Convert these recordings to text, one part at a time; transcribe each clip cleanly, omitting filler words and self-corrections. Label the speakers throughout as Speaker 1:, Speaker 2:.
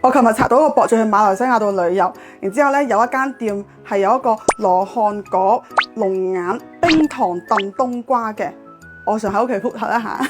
Speaker 1: 我琴日查到個博主去馬來西亞度旅遊，然之後咧有一間店係有一個羅漢果龍眼冰糖燉冬瓜嘅，我想喺屋企復刻一下。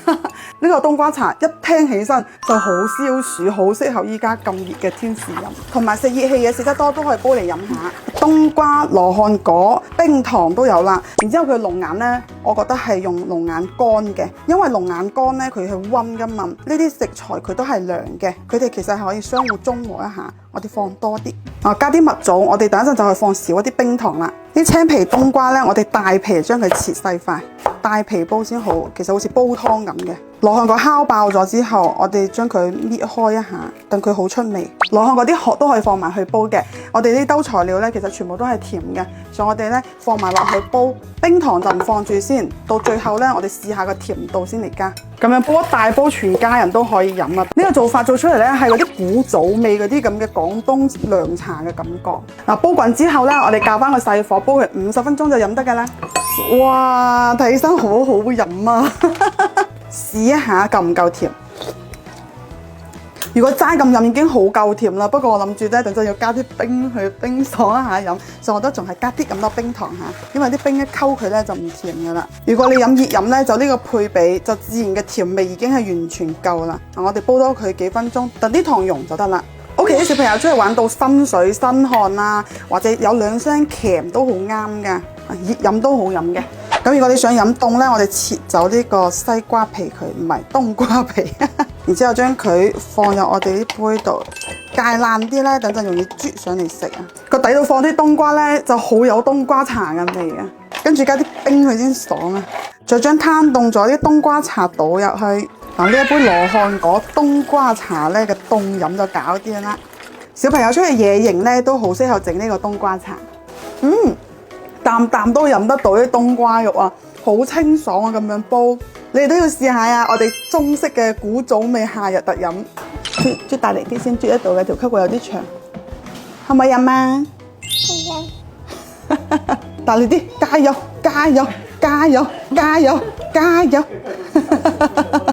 Speaker 1: 呢個冬瓜茶一聽起身就好消暑，好適合依家咁熱嘅天時飲，同埋食熱氣嘢食得多都可以煲嚟飲下。冬瓜、羅漢果、冰糖都有啦，然之後佢龍眼呢，我覺得係用龍眼乾嘅，因為龍眼乾呢，佢係溫噶嘛，呢啲食材佢都係涼嘅，佢哋其實係可以相互中和一下。我哋放多啲，加啲蜜棗，我哋等一陣就係放少一啲冰糖啦。啲青皮冬瓜呢，我哋大皮將佢切細塊，大皮煲先好，其實好似煲湯咁嘅。羅漢果烤爆咗之後，我哋將佢搣開一下，等佢好出味。羅漢果啲殼都可以放埋去煲嘅。我哋呢兜材料呢，其實全部都係甜嘅，所以我哋呢放埋落去煲。冰糖就唔放住先，到最後呢，我哋試下個甜度先嚟加。咁樣煲一大煲，全家人都可以飲啦。呢個做法做出嚟呢，係嗰啲古早味嗰啲咁嘅廣東涼茶嘅感覺。嗱，煲滾之後呢，我哋校翻個細火煲佢50分鐘就飲得㗎啦。哇，睇起身好好飲啊！試一下夠唔夠甜？如果齋咁飲已經好夠甜啦，不過我諗住咧，等陣要加啲冰去冰爽一下飲，所以我覺得仲係加啲咁多冰糖嚇，因為啲冰一溝佢咧就唔甜噶啦。如果你飲熱飲咧，就呢個配比就自然嘅甜味已經係完全夠啦。我哋煲多佢幾分鐘，等啲糖溶就得啦。屋企啲小朋友出去玩到心水身汗啦，或者有兩聲鉗都好啱噶，熱飲都好飲嘅。咁如果你想飲凍咧，我哋切走呢個西瓜皮佢，唔係冬瓜皮，然之後將佢放入我哋啲杯度，戒爛啲咧，等陣容易啜上嚟食啊！個底度放啲冬瓜咧，就好有冬瓜茶嘅味啊！跟住加啲冰佢先爽啊！再將攤凍咗啲冬瓜茶倒入去，嗱呢一杯羅漢果冬瓜茶咧嘅凍飲就搞掂啦！小朋友出去野營咧都好適合整呢個冬瓜茶，啖啖都飲得到啲冬瓜肉啊，好清爽啊！咁樣煲，你哋都要試下啊！我哋中式嘅古早味夏日特飲，啜大力啲先啜得到嘅，條吸會有啲長，可唔可以飲啊？大力啲，加油！加油！加油！加油！加油！